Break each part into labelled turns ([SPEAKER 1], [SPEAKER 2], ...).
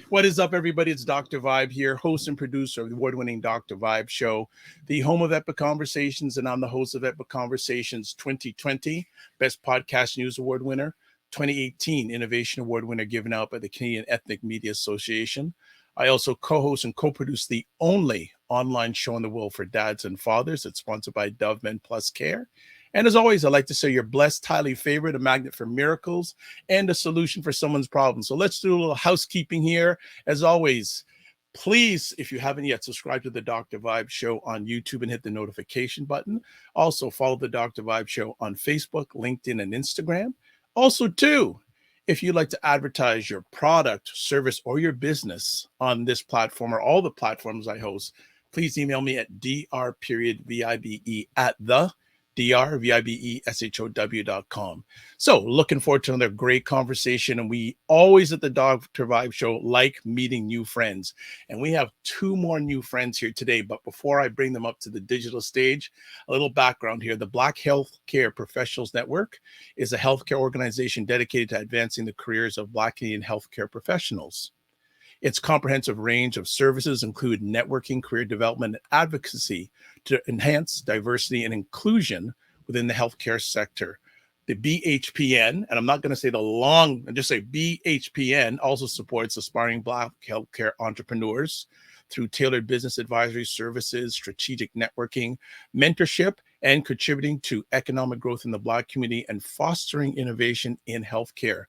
[SPEAKER 1] What is up, everybody? It's Dr. Vibe here, host and producer of the award-winning Dr. Vibe Show, the home of Epic Conversations, and I'm the host of Epic Conversations 2020, Best Podcast News Award winner, 2018 Innovation Award winner given out by the Canadian Ethnic Media Association. I also co-host and co-produce the only online show in the world for dads and fathers. It's sponsored by Dove Men Plus Care. And as always, I'd like to say you're blessed, highly favored, a magnet for miracles, and a solution for someone's problem. So let's do a little housekeeping here. As always, please, if you haven't yet, subscribe to the Dr. Vibe Show on YouTube and hit the notification button. Also, follow the Dr. Vibe Show on Facebook, LinkedIn, and Instagram. Also, too, if you'd like to advertise your product, service, or your business on this platform or all the platforms I host, please email me at drvibeshow.com. So looking forward to another great conversation. And we always at the Dr. Vibe Show like meeting new friends. And we have two more new friends here today. But before I bring them up to the digital stage, a little background here. The Black Healthcare Professionals Network is a healthcare organization dedicated to advancing the careers of Black Canadian healthcare professionals. Its comprehensive range of services include networking, career development, and advocacy to enhance diversity and inclusion within the healthcare sector. The BHPN, and I'm not going to say the long, I just say BHPN, also supports aspiring Black healthcare entrepreneurs through tailored business advisory services, strategic networking, mentorship, and contributing to economic growth in the Black community and fostering innovation in healthcare.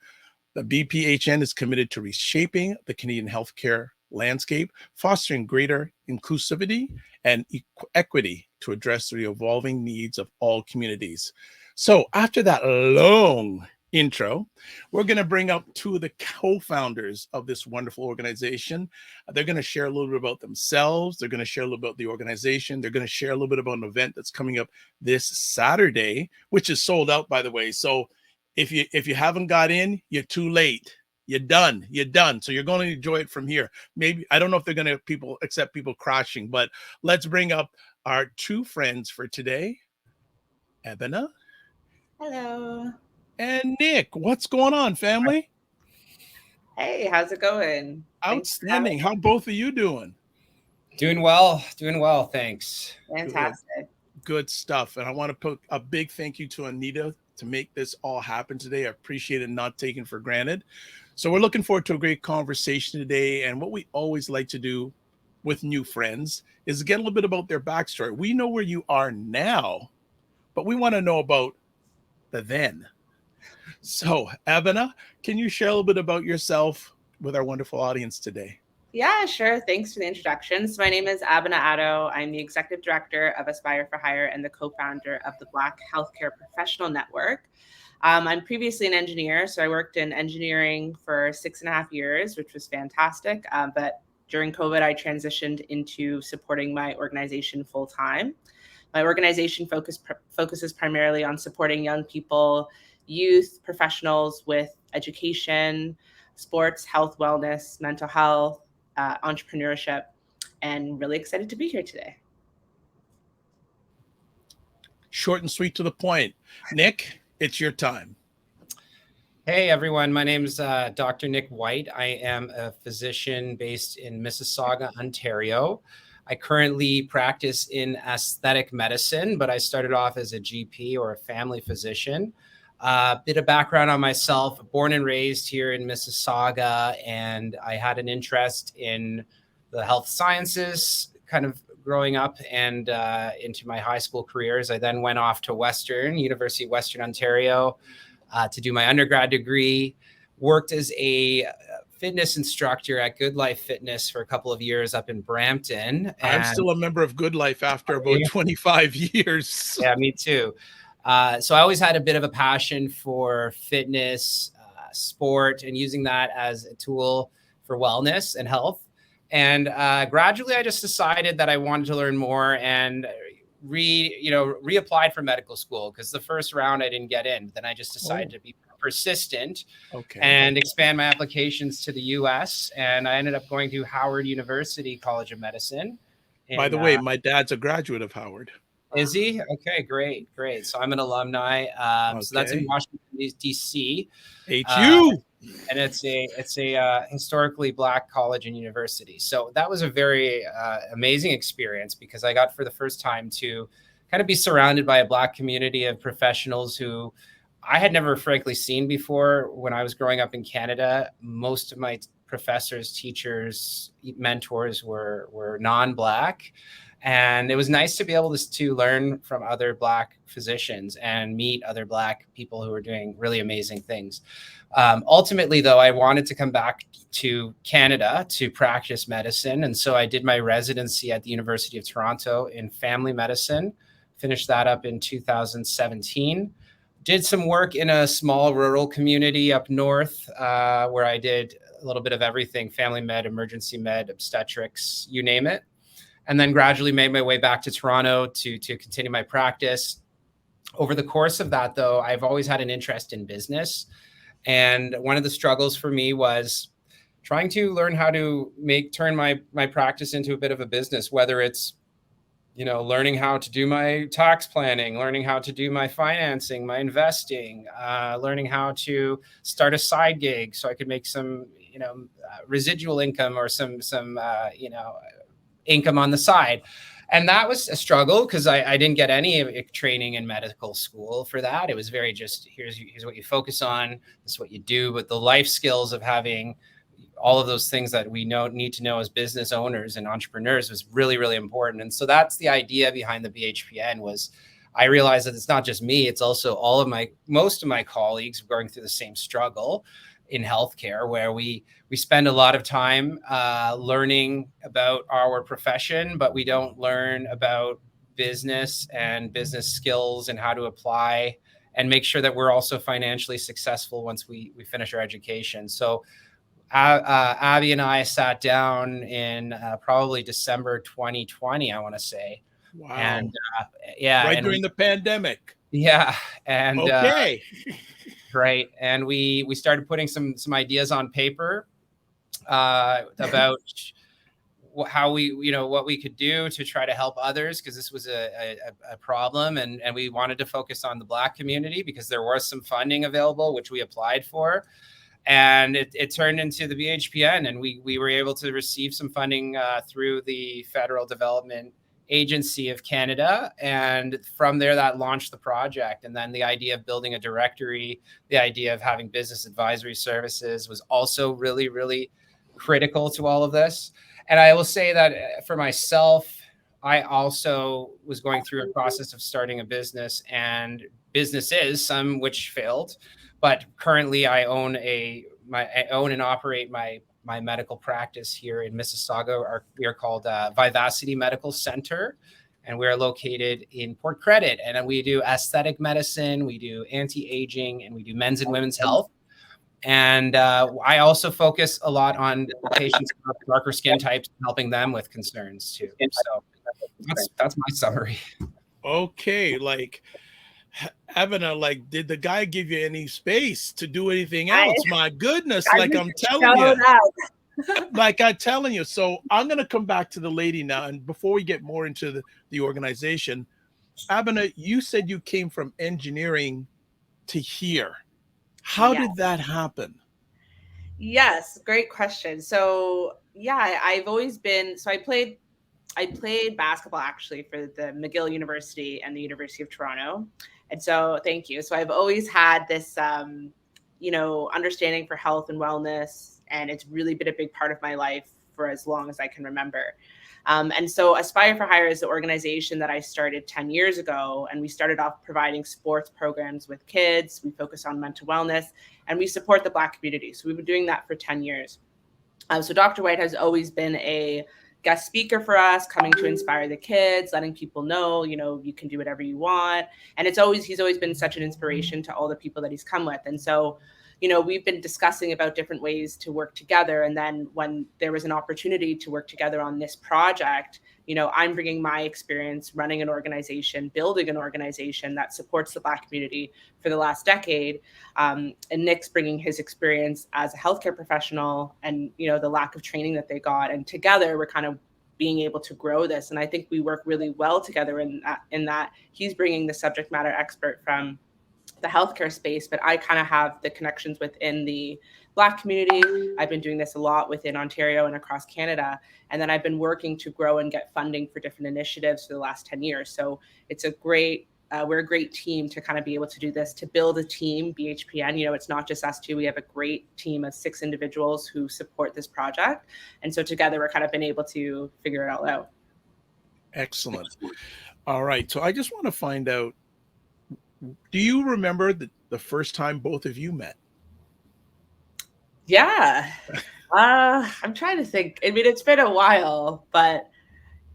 [SPEAKER 1] The BPHN is committed to reshaping the Canadian healthcare landscape, fostering greater inclusivity and equity to address the evolving needs of all communities. So after that long intro, we're going to bring up two of the co-founders of this wonderful organization. They're going to share a little bit about themselves. They're going to share a little bit about the organization. They're going to share a little bit about an event that's coming up this Saturday, which is sold out, by the way. So if you haven't got in, you're too late. You're done. So you're going to enjoy it from here. Maybe, I don't know if they're going to accept people crashing, but let's bring up our two friends for today, Abena.
[SPEAKER 2] Hello.
[SPEAKER 1] And Nick. What's going on, family?
[SPEAKER 2] Hey, how's it going?
[SPEAKER 1] Outstanding. How both of you doing?
[SPEAKER 3] Doing well. Thanks.
[SPEAKER 2] Fantastic.
[SPEAKER 1] Good stuff. And I want to put a big thank you to Anita to make this all happen today. I appreciate it, not taken for granted. So we're looking forward to a great conversation today. And what we always like to do with new friends is get a little bit about their backstory. We know where you are now, but we want to know about the then. So Abena, can you share a little bit about yourself with our wonderful audience today?
[SPEAKER 2] Yeah, sure. Thanks for the introduction. So my name is Abena Addo. I'm the executive director of Aspire for Hire and the co-founder of the Black Healthcare Professional Network. I'm previously an engineer, so I worked in engineering for 6.5 years, which was fantastic. But during COVID, I transitioned into supporting my organization full time. My organization focuses primarily on supporting young people, youth, professionals with education, sports, health, wellness, mental health, entrepreneurship, and really excited to be here today.
[SPEAKER 1] Short and sweet to the point. Nick, it's your time.
[SPEAKER 3] Hey, everyone. My name's Dr. Nick White. I am a physician based in Mississauga, Ontario. I currently practice in aesthetic medicine, but I started off as a GP or a family physician. Bit of background on myself, born and raised here in Mississauga, and I had an interest in the health sciences kind of growing up and into my high school careers. I then went off to University of Western Ontario to do my undergrad degree, worked as a fitness instructor at Good Life Fitness for a couple of years up in Brampton.
[SPEAKER 1] I'm still a member of Good Life after about 25 years.
[SPEAKER 3] Yeah, me too. So I always had a bit of a passion for fitness, sport, and using that as a tool for wellness and health. And gradually, I just decided that I wanted to learn more and reapplied for medical school because the first round I didn't get in. Then I just decided to be persistent and expand my applications to the U.S. And I ended up going to Howard University College of Medicine.
[SPEAKER 1] By the way, my dad's a graduate of Howard.
[SPEAKER 3] Is he? Okay, great. So I'm an alumni. So that's in Washington, D.C.
[SPEAKER 1] HU.
[SPEAKER 3] and it's a historically Black college and university. So that was a very amazing experience, because I got for the first time to kind of be surrounded by a Black community of professionals who I had never frankly seen before. When I was growing up in Canada, most of my professors, teachers, mentors were non-Black. And it was nice to be able to learn from other Black physicians and meet other Black people who are doing really amazing things. Ultimately, though, I wanted to come back to Canada to practice medicine. And so I did my residency at the University of Toronto in family medicine, finished that up in 2017. Did some work in a small rural community up north, where I did a little bit of everything: family med, emergency med, obstetrics, you name it. And then gradually made my way back to Toronto to continue my practice. Over the course of that, though, I've always had an interest in business. And one of the struggles for me was trying to learn how to turn my practice into a bit of a business, whether it's, learning how to do my tax planning, learning how to do my financing, my investing, learning how to start a side gig so I could make some, residual income or some income on the side. And that was a struggle, because I didn't get any training in medical school for that. It was very just, here's what you focus on, this is what you do. But the life skills of having all of those things that we need to know as business owners and entrepreneurs was really, really important. And so that's the idea behind the BHPN. Was I realized that it's not just me, it's also most of my colleagues going through the same struggle in healthcare, where we spend a lot of time learning about our profession, but we don't learn about business and business skills and how to apply and make sure that we're also financially successful once we finish our education. So Abby and I sat down in probably December 2020, I want to say.
[SPEAKER 1] Wow.
[SPEAKER 3] And
[SPEAKER 1] right during the pandemic.
[SPEAKER 3] Yeah. And
[SPEAKER 1] okay.
[SPEAKER 3] Right. And we started putting some ideas on paper about how what we could do to try to help others, because this was a problem. And we wanted to focus on the Black community because there was some funding available, which we applied for. And it turned into the BHPN, and we were able to receive some funding through the Federal Development Agency of Canada. And from there, that launched the project. And then the idea of building a directory, the idea of having business advisory services was also really, really critical to all of this. And I will say that for myself, I also was going through a process of starting a business, and businesses, some which failed. But currently, I own and operate my medical practice here in Mississauga. We are called Vivacity Medical Center, and we're located in Port Credit. And we do aesthetic medicine, we do anti-aging, and we do men's and women's health. And I also focus a lot on patients with darker skin types, helping them with concerns too. So that's my summary.
[SPEAKER 1] Okay, Abena, did the guy give you any space to do anything else? My goodness, I'm telling you. I'm telling you. So I'm going to come back to the lady now. And before we get more into the organization, Abena, you said you came from engineering to here. How did that happen?
[SPEAKER 2] Yes, great question. So I've always been, I played basketball actually for the McGill University and the University of Toronto. And so thank you. So I've always had this, understanding for health and wellness, and it's really been a big part of my life for as long as I can remember. And so Aspire for Hire is the organization that I started 10 years ago. And we started off providing sports programs with kids. We focus on mental wellness, and we support the Black community. So we've been doing that for 10 years. So Dr. White has always been a guest speaker for us, coming to inspire the kids, letting people know, you can do whatever you want. And he's always been such an inspiration to all the people that he's come with. And so, we've been discussing about different ways to work together. And then when there was an opportunity to work together on this project, I'm bringing my experience running an organization, building an organization that supports the Black community for the last decade. And Nick's bringing his experience as a healthcare professional and, the lack of training that they got. And together we're kind of being able to grow this. And I think we work really well together in that he's bringing the subject matter expert from the healthcare space, but I kind of have the connections within the Black community. I've been doing this a lot within Ontario and across Canada. And then I've been working to grow and get funding for different initiatives for the last 10 years. So it's a great, we're a great team to kind of be able to do this, to build a team, BHPN. You know, it's not just us two. We have a great team of 6 individuals who support this project. And so together we're kind of been able to figure it all out.
[SPEAKER 1] Excellent. All right. So I just want to find out, do you remember the first time both of you met?
[SPEAKER 2] Yeah. I'm trying to think. I mean, it's been a while, but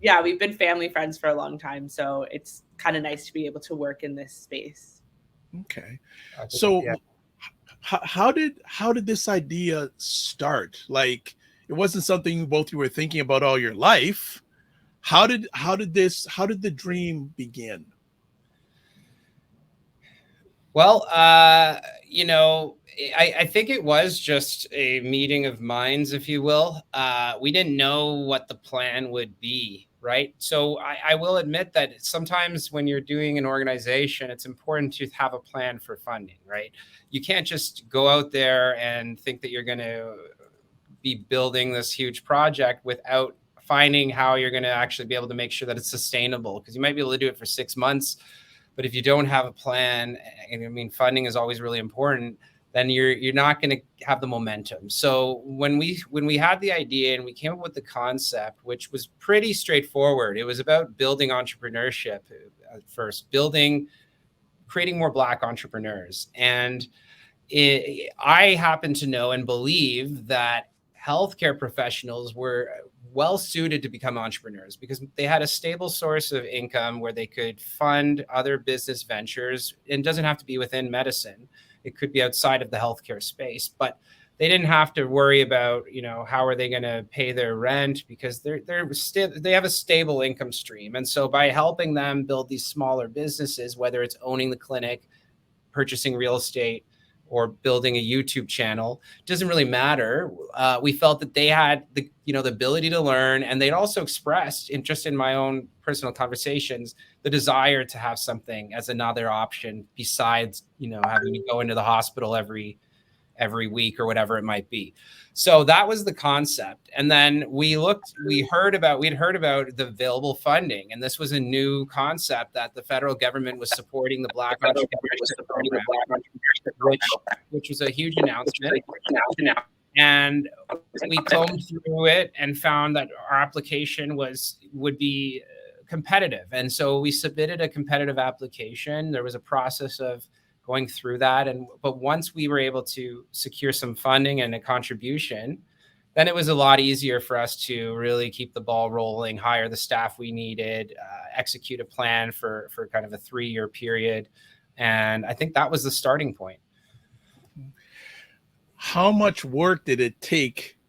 [SPEAKER 2] yeah, we've been family friends for a long time. So it's kind of nice to be able to work in this space.
[SPEAKER 1] Okay. So
[SPEAKER 3] Yeah.
[SPEAKER 1] how did this idea start? Like, it wasn't something both you were thinking about all your life. How did the dream begin?
[SPEAKER 3] Well, you know, I think it was just a meeting of minds, if you will. We didn't know what the plan would be, right? So I will admit that sometimes when you're doing an organization, it's important to have a plan for funding, right? You can't just go out there and think that you're going to be building this huge project without finding how you're going to actually be able to make sure that it's sustainable, because you might be able to do it for 6 months. But if you don't have a plan, and I mean, funding is always really important, then you're not going to have the momentum. So when we had the idea and we came up with the concept, which was pretty straightforward, it was about building entrepreneurship at first, creating more Black entrepreneurs. And I happen to know and believe that healthcare professionals were well suited to become entrepreneurs because they had a stable source of income where they could fund other business ventures. It doesn't have to be within medicine. It could be outside of the healthcare space, but they didn't have to worry about, you know, how are they going to pay their rent, because they have a stable income stream. And so by helping them build these smaller businesses, whether it's owning the clinic, purchasing real estate, or building a YouTube channel, doesn't really matter. We felt that they had the ability to learn, and they'd also expressed, in my own personal conversations, the desire to have something as another option besides, having to go into the hospital every week or whatever it might be. So that was the concept. And then we'd heard about the available funding. And this was a new concept that the federal government was supporting the Black entrepreneurship program, which was a huge announcement. And we combed through it and found that our application would be competitive. And so we submitted a competitive application. There was a process of going through that. But once we were able to secure some funding and a contribution, then it was a lot easier for us to really keep the ball rolling, hire the staff we needed, execute a plan for kind of a 3-year period. And I think that was the starting point.
[SPEAKER 1] How much work did it take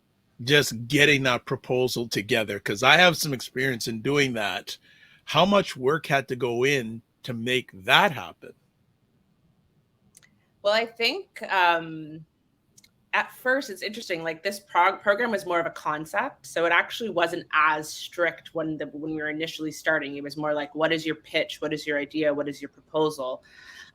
[SPEAKER 1] just getting that proposal together? Because I have some experience in doing that. How much work had to go in to make that happen?
[SPEAKER 2] Well, I think at first it's interesting. Like, this program was more of a concept, so it actually wasn't as strict when we were initially starting. It was more like, what is your pitch? What is your idea? What is your proposal?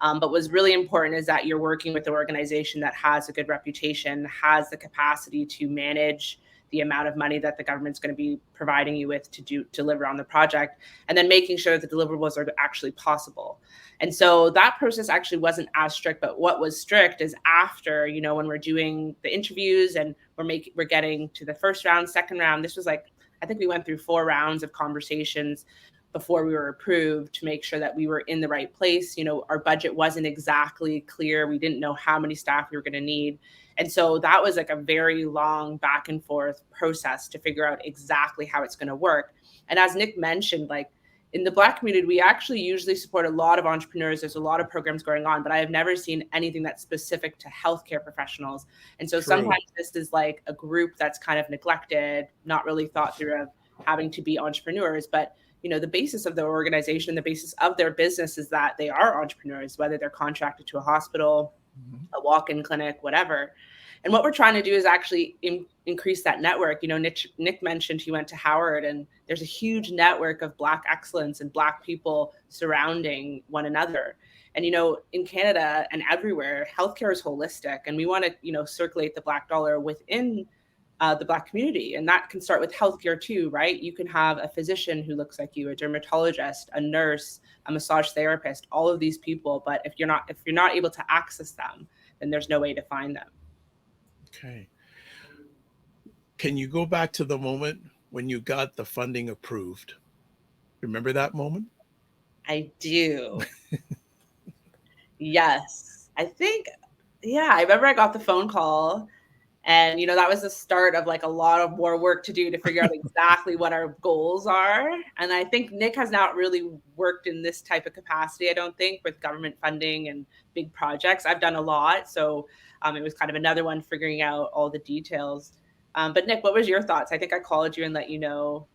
[SPEAKER 2] But what's really important is that you're working with an organization that has a good reputation, has the capacity to manage the amount of money that the government's going to be providing you with to deliver on the project, and then making sure that the deliverables are actually possible. And so that process actually wasn't as strict, but what was strict is after, when we're doing the interviews and we're getting to the first round, second round. This was like, I think we went through 4 rounds of conversations before we were approved to make sure that we were in the right place. Our budget wasn't exactly clear. We didn't know how many staff we were going to need. And so that was like a very long back and forth process to figure out exactly how it's going to work. And as Nick mentioned, like, in the Black community, we actually usually support a lot of entrepreneurs. There's a lot of programs going on, but I have never seen anything that's specific to healthcare professionals. And so sometimes this is like a group that's kind of neglected, not really thought through of having to be entrepreneurs. But the basis of the organization, the basis of their business is that they are entrepreneurs, whether they're contracted to a hospital, a walk-in clinic, whatever. And what we're trying to do is actually increase that network. Nick mentioned he went to Howard, and there's a huge network of Black excellence and Black people surrounding one another. And, in Canada and everywhere, healthcare is holistic, and we want to, circulate the Black dollar within the Black community. And that can start with healthcare too, right? You can have a physician who looks like you, a dermatologist, a nurse, a massage therapist, all of these people. But if you're not able to access them, then there's no way to find them.
[SPEAKER 1] Okay. Can you go back to the moment when you got the funding approved? Remember that moment?
[SPEAKER 2] I do. Yes. I remember I got the phone call, and, that was the start of like a lot of more work to do to figure out exactly what our goals are. And I think Nick has not really worked in this type of capacity, I don't think, with government funding and big projects. I've done a lot. So it was kind of another one figuring out all the details. But Nick, what was your thoughts? I think I called you and let you know.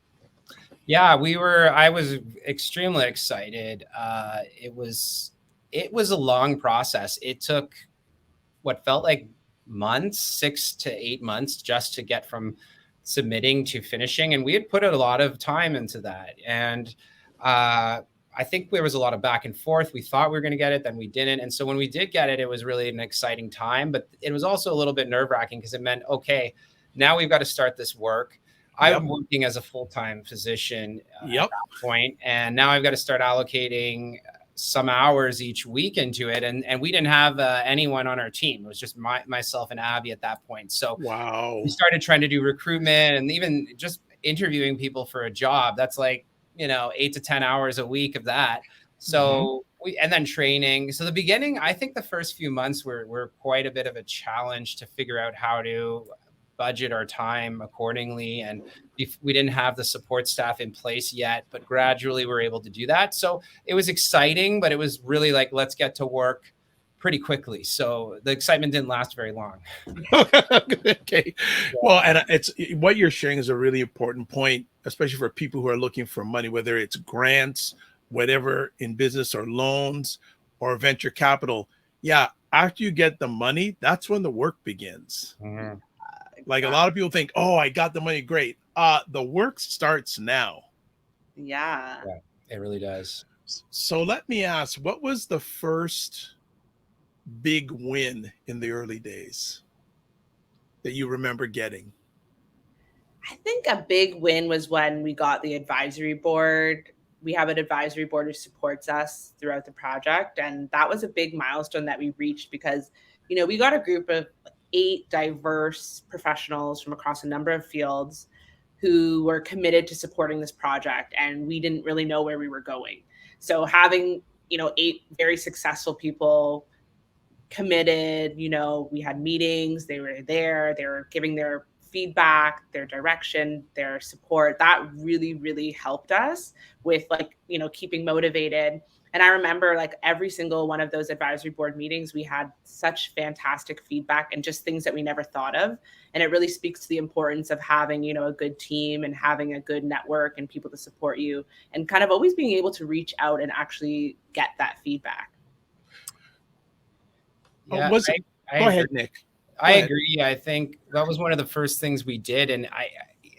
[SPEAKER 3] Yeah, I was extremely excited. It was a long process. It took what felt like months, 6 to 8 months, just to get from submitting to finishing. And we had put a lot of time into that. And I think there was a lot of back and forth. We thought we were going to get it, then we didn't. And so when we did get it, it was really an exciting time. But it was also a little bit nerve-wracking because it meant, okay, now we've got to start this work.
[SPEAKER 1] Yep.
[SPEAKER 3] I'm working as a full-time physician
[SPEAKER 1] Yep.
[SPEAKER 3] at that point, and now I've got to start allocating some hours each week into it. And we didn't have anyone on our team. It was just myself and Abby at that point. So
[SPEAKER 1] wow,
[SPEAKER 3] we started trying to do recruitment and even just interviewing people for a job. That's like, 8 to 10 hours a week of that. So and then training. So the beginning, I think the first few months were quite a bit of a challenge to figure out how to budget our time accordingly. And we didn't have the support staff in place yet, but gradually we're able to do that. So it was exciting, but it was really like, let's get to work pretty quickly. So the excitement didn't last very long.
[SPEAKER 1] Okay. Well, and it's what you're sharing is a really important point, especially for people who are looking for money, whether it's grants, whatever in business or loans or venture capital. Yeah. After you get the money, that's when the work begins.
[SPEAKER 3] Mm-hmm.
[SPEAKER 1] Like a lot of people think, oh, I got the money. Great. The work starts now.
[SPEAKER 2] Yeah,
[SPEAKER 3] it really does.
[SPEAKER 1] So let me ask, what was the first big win in the early days that you remember getting?
[SPEAKER 2] I think a big win was when we got the advisory board. We have an advisory board who supports us throughout the project. And that was a big milestone that we reached because, we got a group of 8 diverse professionals from across a number of fields who were committed to supporting this project. And we didn't really know where we were going. So having, 8 very successful people committed, we had meetings, they were there, they were giving their feedback, their direction, their support. That really, really helped us with keeping motivated. And I remember every single one of those advisory board meetings, we had such fantastic feedback and just things that we never thought of. And it really speaks to the importance of having, a good team and having a good network and people to support you and kind of always being able to reach out and actually get that feedback.
[SPEAKER 3] Yeah,
[SPEAKER 1] Go ahead, Nick.
[SPEAKER 3] I agree. I think that was one of the first things we did. And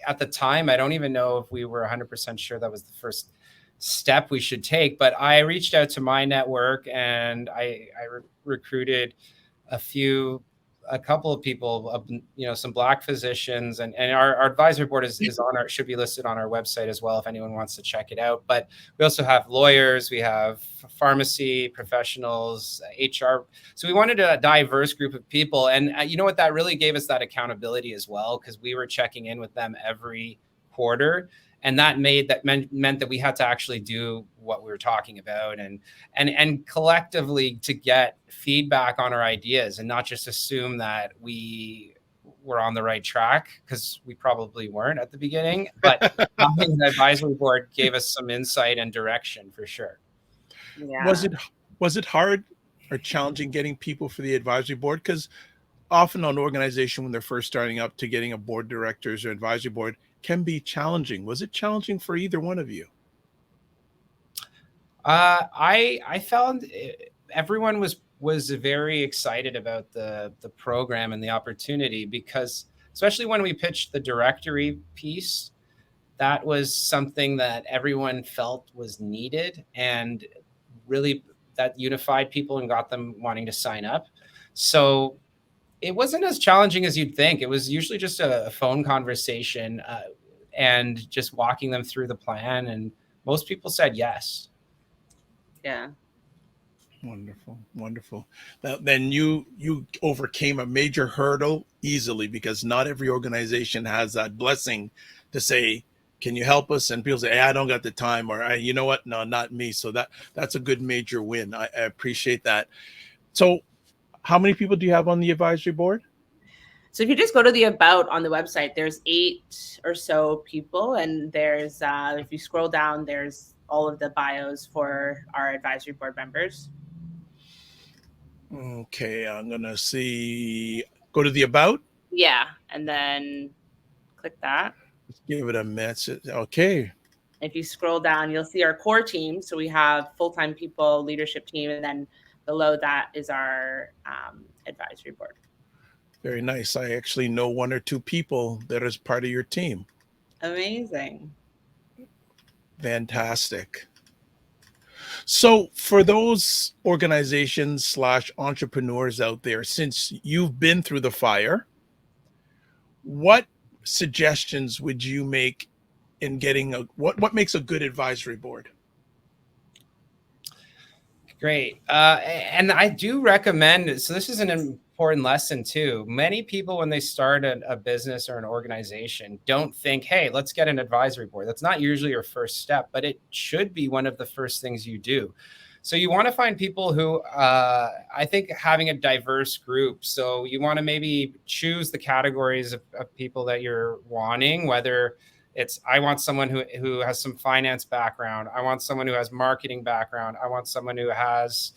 [SPEAKER 3] at the time, I don't even know if we were 100% sure that was the first step we should take, but I reached out to my network and I recruited a couple of people, some Black physicians, and our advisory board is should be listed on our website as well if anyone wants to check it out. But we also have lawyers, we have pharmacy professionals, HR. So we wanted a diverse group of people. And what that really gave us that accountability as well, because we were checking in with them every quarter. And that meant that we had to actually do what we were talking about and collectively to get feedback on our ideas and not just assume that we were on the right track, because we probably weren't at the beginning. But having the advisory board gave us some insight and direction for sure.
[SPEAKER 2] Yeah.
[SPEAKER 1] Was it hard or challenging getting people for the advisory board? Because often an organization, when they're first starting up, to getting a board directors or advisory board can be challenging. Was it challenging for either one of you?
[SPEAKER 3] I found everyone was very excited about the program and the opportunity, because especially when we pitched the directory piece, that was something that everyone felt was needed and really that unified people and got them wanting to sign up. So it wasn't as challenging as you'd think. It was usually just a phone conversation and just walking them through the plan. And most people said yes.
[SPEAKER 2] Yeah.
[SPEAKER 1] Wonderful, wonderful. Then you overcame a major hurdle easily, because not every organization has that blessing to say, "Can you help us?" And people say, "Hey, I don't got the time," or "You know what? No, not me." So that's a good major win. I appreciate that. So, how many people do you have on the advisory board?
[SPEAKER 2] So if you just go to the About on the website, there's 8 or so people, and there's if you scroll down, there's all of the bios for our advisory board members.
[SPEAKER 1] Okay, I'm gonna see. Go to the About.
[SPEAKER 2] Yeah, and then click that.
[SPEAKER 1] Let's give it a message. Okay.
[SPEAKER 2] If you scroll down, you'll see our core team. So we have full-time people, leadership team, and then below that is our advisory board.
[SPEAKER 1] Very nice. I actually know 1 or 2 people that is part of your team.
[SPEAKER 2] Amazing.
[SPEAKER 1] Fantastic. So for those organizations / entrepreneurs out there, since you've been through the fire, what suggestions would you make in getting what makes a good advisory board?
[SPEAKER 3] Great. And I do recommend, so this is an important lesson too. Many people, when they start a business or an organization, don't think, hey, let's get an advisory board. That's not usually your first step, but it should be one of the first things you do. So you want to find people who, I think having a diverse group. So you want to maybe choose the categories of people that you're wanting, whether it's, I want someone who has some finance background. I want someone who has marketing background. I want someone who has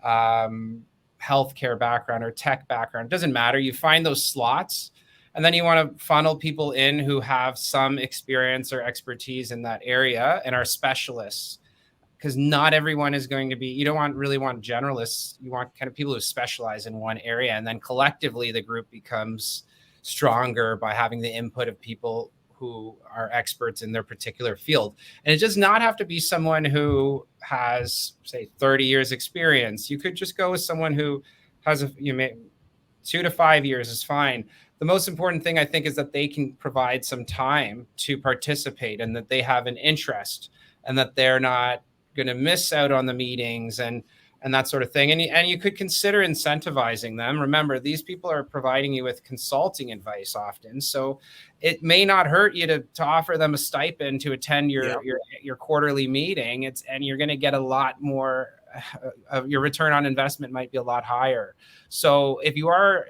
[SPEAKER 3] healthcare background or tech background. It doesn't matter. You find those slots, and then you want to funnel people in who have some experience or expertise in that area and are specialists. Because not everyone is going to be, you don't really want generalists. You want kind of people who specialize in one area, and then collectively the group becomes stronger by having the input of people who are experts in their particular field. And it does not have to be someone who has, say, 30 years experience. You could just go with someone who has 2 to 5 years is fine. The most important thing, I think, is that they can provide some time to participate, and that they have an interest, and that they're not going to miss out on the meetings and that sort of thing. And you could consider incentivizing them. Remember, these people are providing you with consulting advice often. So it may not hurt you to offer them a stipend to attend your quarterly meeting. And you're going to get a lot more, your return on investment might be a lot higher. So if you are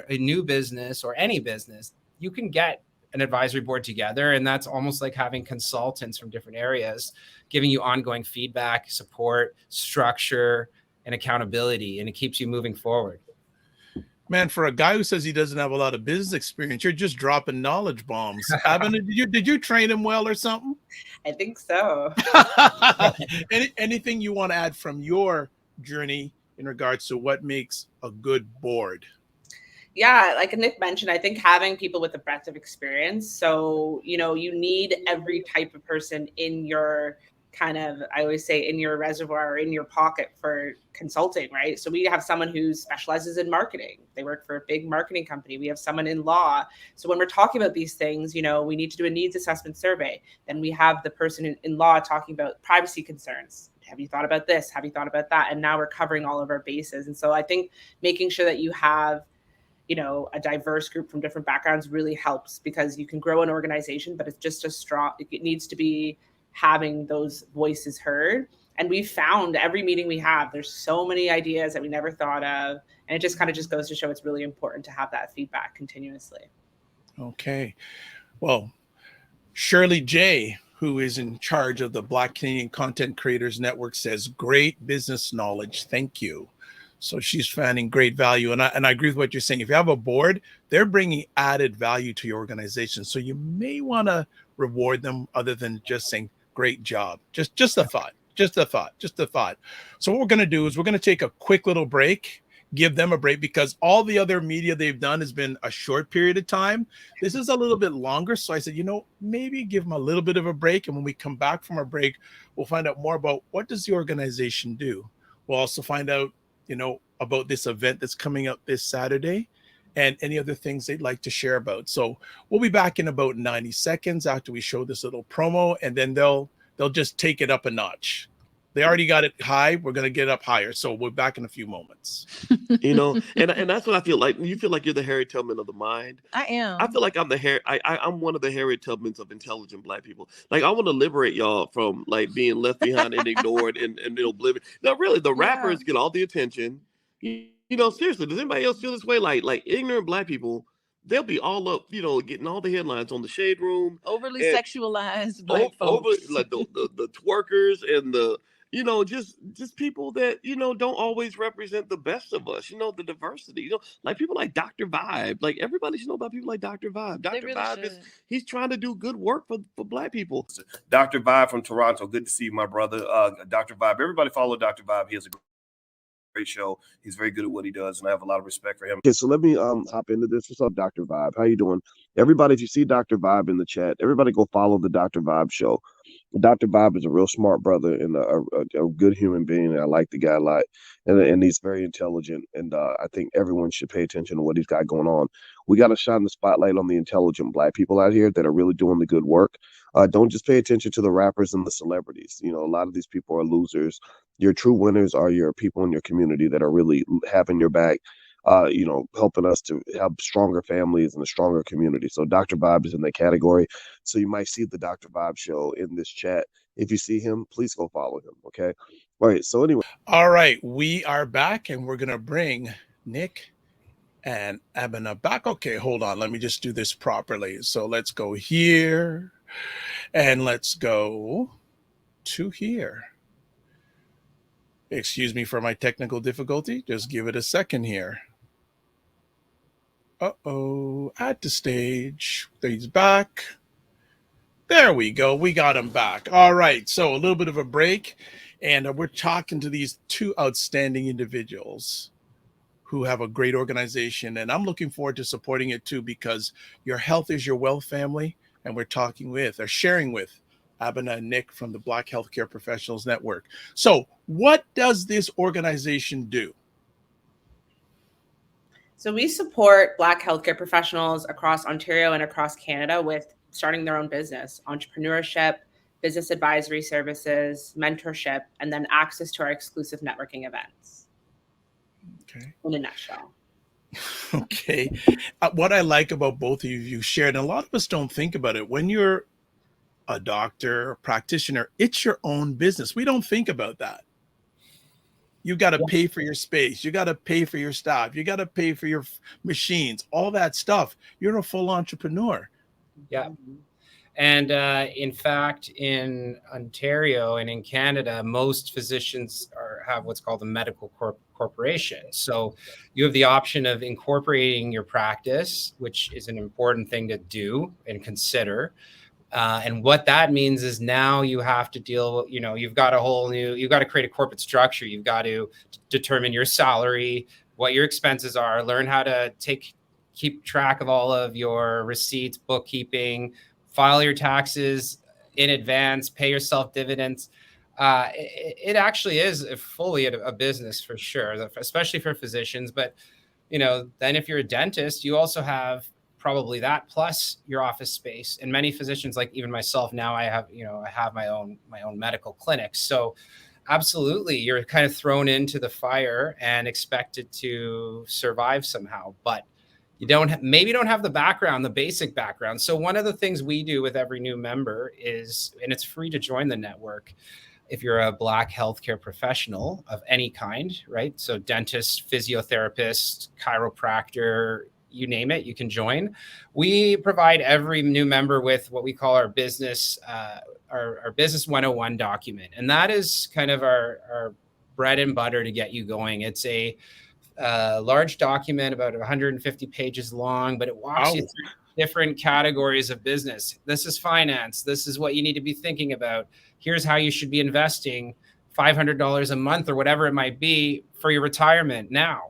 [SPEAKER 3] a new business or any business, you can get an advisory board together, and that's almost like having consultants from different areas giving you ongoing feedback, support, structure, and accountability, and it keeps you moving forward.
[SPEAKER 1] Man, for a guy who says he doesn't have a lot of business experience, you're just dropping knowledge bombs. Abena, did you train him well or something?
[SPEAKER 2] I think so.
[SPEAKER 1] Anything you want to add from your journey in regards to what makes a good board?
[SPEAKER 2] Yeah, like Nick mentioned, I think having people with a breadth of experience. So, you need every type of person in your I always say, in your reservoir or in your pocket for consulting, right? So we have someone who specializes in marketing. They work for a big marketing company. We have someone in law. So when we're talking about these things, we need to do a needs assessment survey. Then we have the person in law talking about privacy concerns. Have you thought about this? Have you thought about that? And now we're covering all of our bases. And so I think making sure that you have a diverse group from different backgrounds really helps, because you can grow an organization, but it's just it needs to be having those voices heard. And we found every meeting we have, there's so many ideas that we never thought of. And it just goes to show it's really important to have that feedback continuously.
[SPEAKER 1] Okay. Well, Shirley J., who is in charge of the Black Canadian Content Creators Network, says, great business knowledge. Thank you. So she's finding great value. And I agree with what you're saying. If you have a board, they're bringing added value to your organization. So you may want to reward them other than just saying, great job. Just a thought. So what we're going to do is we're going to take a quick little break, give them a break, because all the other media they've done has been a short period of time. This is a little bit longer. So I said, maybe give them a little bit of a break. And when we come back from our break, we'll find out more about what does the organization do? We'll also find out, about this event that's coming up this Saturday and any other things they'd like to share about. So we'll be back in about 90 seconds after we show this little promo, and then they'll just take it up a notch. They already got it high. We're going to get up higher. So we're back in a few moments.
[SPEAKER 4] And that's what I feel like. You feel like you're the Harriet Tubman of the mind.
[SPEAKER 5] I am.
[SPEAKER 4] I feel like I'm one of the Harriet Tubmans of intelligent Black people. Like, I want to liberate y'all from like being left behind and ignored and oblivion. No, really, the rappers get all the attention. Seriously, does anybody else feel this way? Like ignorant Black people, they'll be all up, getting all the headlines on the Shade Room.
[SPEAKER 5] Overly sexualized Black folks.
[SPEAKER 4] Like the twerkers and the just people that don't always represent the best of us. The diversity. Like people like Dr. Vibe. Like everybody should know about people like Dr. Vibe. Dr.
[SPEAKER 5] Really
[SPEAKER 4] Vibe he's trying to do good work for Black people. Dr. Vibe from Toronto. Good to see you, my brother. Dr. Vibe. Everybody follow Dr. Vibe. He has a great show. He's very good at what he does, and I have a lot of respect for him. Okay, so let me hop into this. What's up, Dr. Vibe? How you doing? Everybody, if you see Dr. Vibe in the chat, everybody go follow the Dr. Vibe show. Dr. Vibe is a real smart brother and a good human being. I like the guy a lot, and he's very intelligent. And I think everyone should pay attention to what he's got going on. We got to shine the spotlight on the intelligent Black people out here that are really doing the good work. Don't just pay attention to the rappers and the celebrities. A lot of these people are losers. Your true winners are your people in your community that are really having your back. Helping us to have stronger families and a stronger community. So Dr. Vibe is in that category. So you might see the Dr. Vibe show in this chat. If you see him, please go follow him. Okay. All right. So anyway.
[SPEAKER 1] All right. We are back and we're going to bring Nick and Abena back. Okay. Hold on. Let me just do this properly. So let's go here and let's go to here. Excuse me for my technical difficulty. Just give it a second here. Add to stage. He's back. There we go. We got him back. All right. So a little bit of a break. And we're talking to these two outstanding individuals who have a great organization. And I'm looking forward to supporting it too, because your health is your wealth, family. And we're sharing with Abena and Nick from the Black Healthcare Professionals Network. So what does this organization do?
[SPEAKER 2] So we support Black healthcare professionals across Ontario and across Canada with starting their own business, entrepreneurship, business advisory services, mentorship, and then access to our exclusive networking events.
[SPEAKER 1] Okay.
[SPEAKER 2] In a nutshell.
[SPEAKER 1] Okay. What I like about both of you shared, and a lot of us don't think about it, when you're a doctor, a practitioner, it's your own business. We don't think about that. You got to pay for your space. You got to pay for your staff. You got to pay for your machines, all that stuff. You're a full entrepreneur.
[SPEAKER 3] Yeah. And in fact, in Ontario and in Canada, most physicians have what's called a medical corporation. So you have the option of incorporating your practice, which is an important thing to do and consider. And what that means is now you have to you've got to create a corporate structure. You've got to determine your salary, what your expenses are, learn how to keep track of all of your receipts, bookkeeping, file your taxes in advance, pay yourself dividends. It actually is fully a business for sure, especially for physicians. But, then if you're a dentist, you also have probably that plus your office space. And many physicians, like even myself now, I have my own medical clinic. So absolutely, you're kind of thrown into the fire and expected to survive somehow. But you don't have the basic background. So one of the things we do with every new member is, and it's free to join the network if you're a Black healthcare professional of any kind, right? So dentist, physiotherapist, chiropractor, you name it, you can join. We provide every new member with what we call our business, our business 101 document. And that is kind of our bread and butter to get you going. It's a large document, about 150 pages long, but it walks you through different categories of business. This is finance. This is what you need to be thinking about. Here's how you should be investing $500 a month or whatever it might be for your retirement now.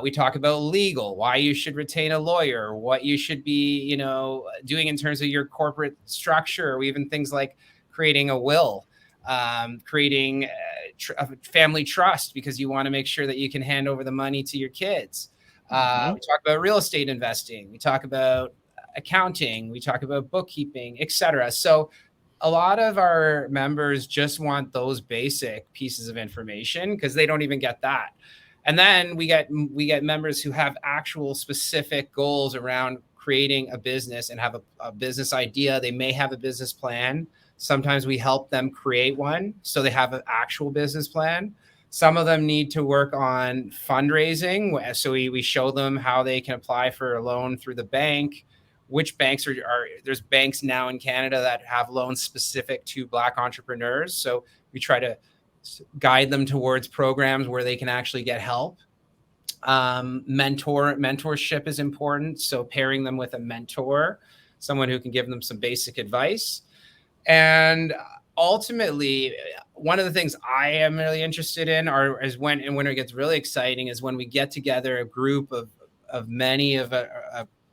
[SPEAKER 3] We talk about legal, why you should retain a lawyer, what you should be, doing in terms of your corporate structure, or even things like creating a will, creating family trust because you want to make sure that you can hand over the money to your kids. We talk about real estate investing. We talk about accounting. We talk about bookkeeping, etc. So a lot of our members just want those basic pieces of information because they don't even get that. And then we get members who have actual specific goals around creating a business and have a business idea. They may have a business plan. Sometimes we help them create one so they have an actual business plan. Some of them need to work on fundraising. So we show them how they can apply for a loan through the bank. Which banks are there's banks now in Canada that have loans specific to Black entrepreneurs. So we try to guide them towards programs where they can actually get help. Mentorship is important. So pairing them with a mentor, someone who can give them some basic advice. And ultimately, one of the things I am really interested in is when it gets really exciting is when we get together a group of many of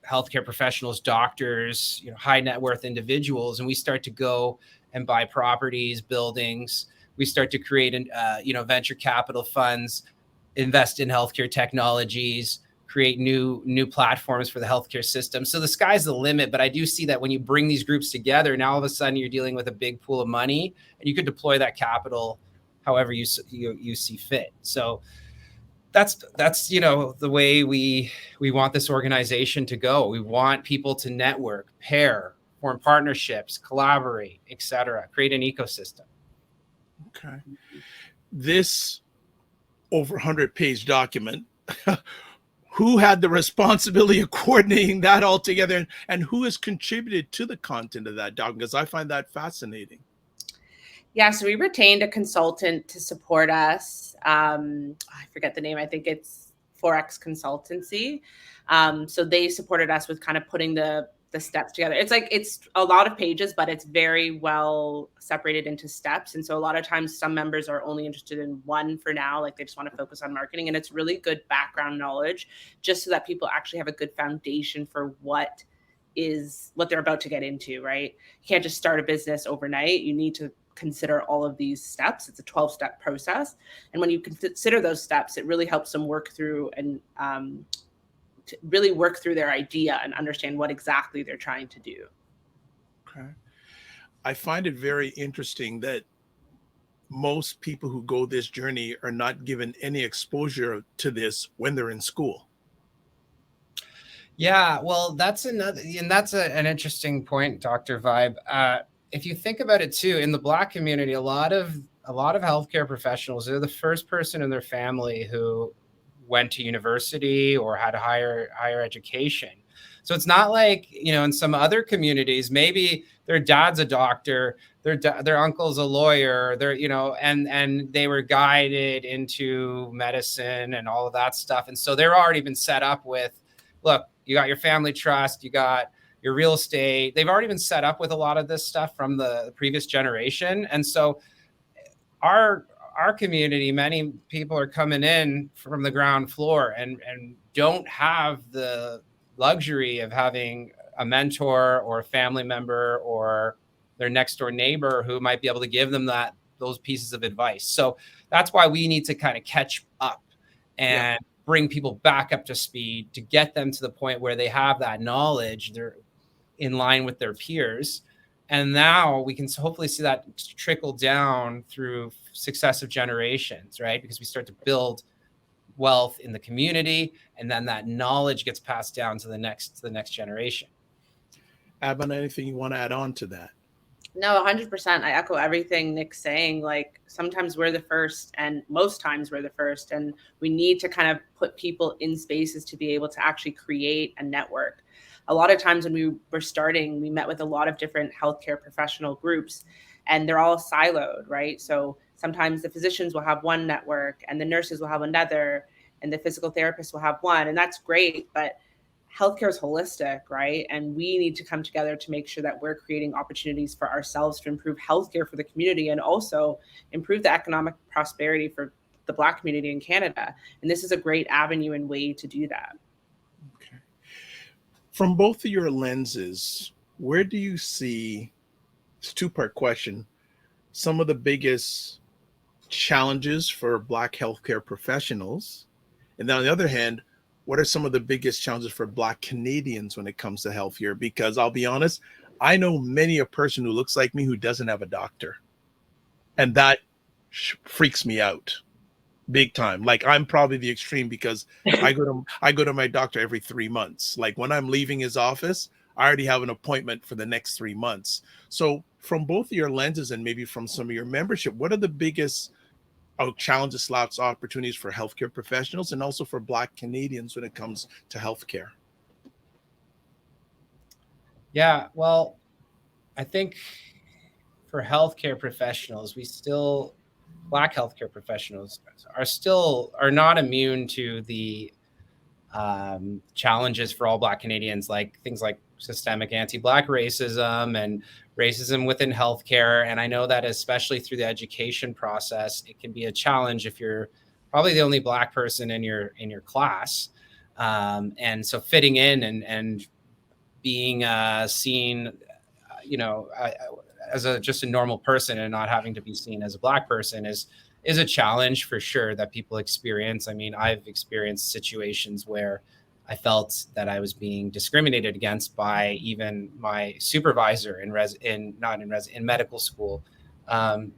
[SPEAKER 3] healthcare professionals, doctors, high net worth individuals, and we start to go and buy properties, buildings. We start to create, venture capital funds, invest in healthcare technologies, create new platforms for the healthcare system. So the sky's the limit, but I do see that when you bring these groups together, now all of a sudden you're dealing with a big pool of money, and you could deploy that capital however you see fit. So that's the way we want this organization to go. We want people to network, pair, form partnerships, collaborate, etc., create an ecosystem.
[SPEAKER 1] Okay. This over 100-page document, who had the responsibility of coordinating that all together, and who has contributed to the content of that document? Because I find that fascinating.
[SPEAKER 2] Yeah, so we retained a consultant to support us. I forget the name. I think it's Forex Consultancy. So they supported us with kind of putting the steps together. It's a lot of pages, but it's very well separated into steps. And so a lot of times some members are only interested in one for now, like they just want to focus on marketing. And it's really good background knowledge just so that people actually have a good foundation for what they're about to get into, right? You can't just start a business overnight. You need to consider all of these steps. It's a 12-step process. And when you consider those steps, it really helps them work through and to really work through their idea and understand what exactly they're trying to do.
[SPEAKER 1] Okay. I find it very interesting that most people who go this journey are not given any exposure to this when they're in school.
[SPEAKER 3] Yeah, well, that's an interesting point, Dr. Vibe. If you think about it too, in the Black community, a lot of healthcare professionals, they're the first person in their family who went to university or had a higher education. So it's not like, in some other communities, maybe their dad's a doctor, their uncle's a lawyer, and they were guided into medicine and all of that stuff. And so they're already been set up with, look, you got your family trust, you got your real estate. They've already been set up with a lot of this stuff from the previous generation. And so our community, many people are coming in from the ground floor and don't have the luxury of having a mentor or a family member or their next door neighbor who might be able to give them those pieces of advice. So that's why we need to kind of catch up and bring people back up to speed to get them to the point where they have that knowledge, they're in line with their peers. And now we can hopefully see that trickle down through successive generations, right? Because we start to build wealth in the community, and then that knowledge gets passed down to the next generation.
[SPEAKER 1] Abena, anything you want to add on to that?
[SPEAKER 2] No, 100%. I echo everything Nick's saying. Like sometimes we're the first, and most times we're the first, and we need to kind of put people in spaces to be able to actually create a network. A lot of times when we were starting, we met with a lot of different healthcare professional groups, and they're all siloed, right? So sometimes the physicians will have one network and the nurses will have another and the physical therapists will have one. And that's great, but healthcare is holistic, right? And we need to come together to make sure that we're creating opportunities for ourselves to improve healthcare for the community and also improve the economic prosperity for the Black community in Canada. And this is a great avenue and way to do that.
[SPEAKER 1] Okay. From both of your lenses, where do you see, it's a two-part question, some of the biggest challenges for Black healthcare professionals? And then on the other hand, what are some of the biggest challenges for Black Canadians when it comes to healthcare? Because I'll be honest, I know many a person who looks like me who doesn't have a doctor. And that freaks me out big time. Like I'm probably the extreme because I go to my doctor every 3 months. Like when I'm leaving his office, I already have an appointment for the next 3 months. So from both of your lenses and maybe from some of your membership, what are the biggest challenges, slots, opportunities for healthcare professionals and also for Black Canadians when it comes to healthcare?
[SPEAKER 3] Yeah, well, I think for healthcare professionals, Black healthcare professionals are not immune to the challenges for all Black Canadians, like things like systemic anti-Black racism and racism within healthcare. And I know that especially through the education process, it can be a challenge if you're probably the only Black person in your class. And so fitting in and being seen, as just a normal person and not having to be seen as a Black person is a challenge for sure that people experience. I mean, I've experienced situations where I felt that I was being discriminated against by even my supervisor in medical school. And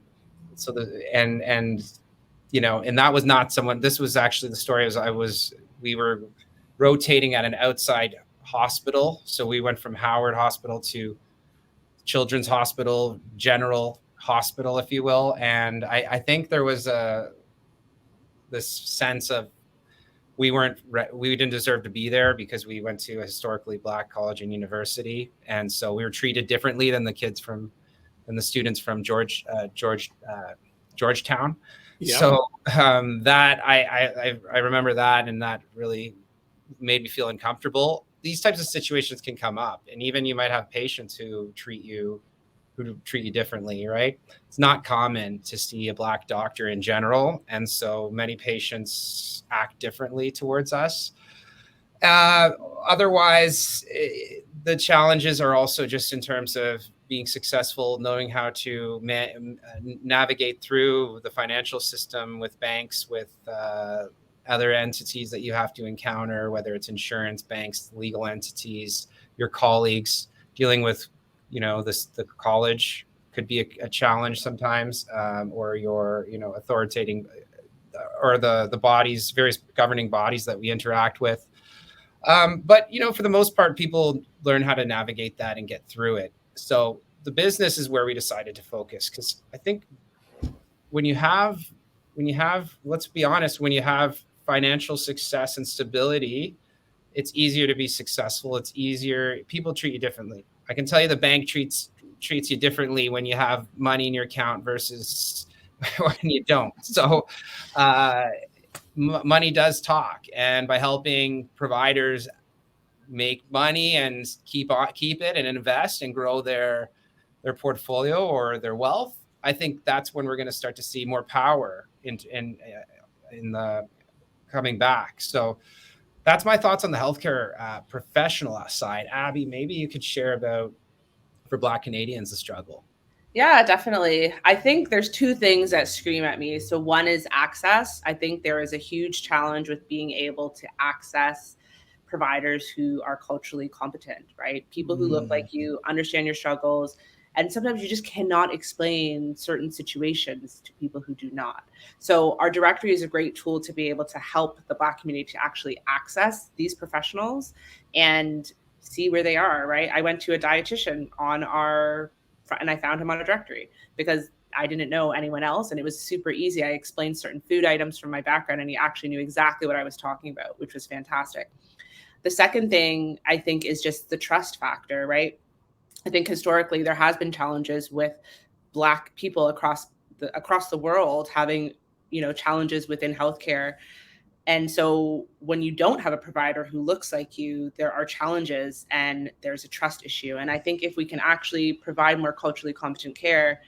[SPEAKER 3] that was not someone. This was actually the story. We were rotating at an outside hospital, so we went from Howard Hospital to Children's Hospital, General Hospital, if you will. And I think there was this sense of we didn't deserve to be there because we went to a historically Black college and university. And so we were treated differently than the students from Georgetown. Yeah. So that I remember that, and that really made me feel uncomfortable. These types of situations can come up, and even you might have patients who treat you differently, right? It's not common to see a Black doctor in general, and so many patients act differently towards us. Otherwise, the challenges are also just in terms of being successful, knowing how to navigate through the financial system with banks, with other entities that you have to encounter, whether it's insurance, banks, legal entities, your colleagues. Dealing with, the college could be a challenge sometimes, or your, authoritating, or the bodies, various governing bodies that we interact with. But, for the most part, people learn how to navigate that and get through it. So the business is where we decided to focus, because I think when you have, let's be honest, when you have financial success and stability, it's easier to be successful. It's easier. People treat you differently. I can tell you the bank treats you differently when you have money in your account versus when you don't. So money does talk. And by helping providers make money and keep it and invest and grow their portfolio or their wealth, I think that's when we're going to start to see more power in the coming back. So that's my thoughts on the healthcare professional side. Abby, maybe you could share about, for Black Canadians, the struggle.
[SPEAKER 2] Yeah, definitely. I think there's two things that scream at me. So one is access. I think there is a huge challenge with being able to access providers who are culturally competent, right? People who look like you, understand your struggles. And sometimes you just cannot explain certain situations to people who do not. So our directory is a great tool to be able to help the Black community to actually access these professionals and see where they are, right? I went to a dietitian and I found him on a directory because I didn't know anyone else, and it was super easy. I explained certain food items from my background, and he actually knew exactly what I was talking about, which was fantastic. The second thing I think is just the trust factor, right? I think historically there has been challenges with Black people across the world having, challenges within healthcare. And so when you don't have a provider who looks like you, there are challenges and there's a trust issue. And I think if we can actually provide more culturally competent care,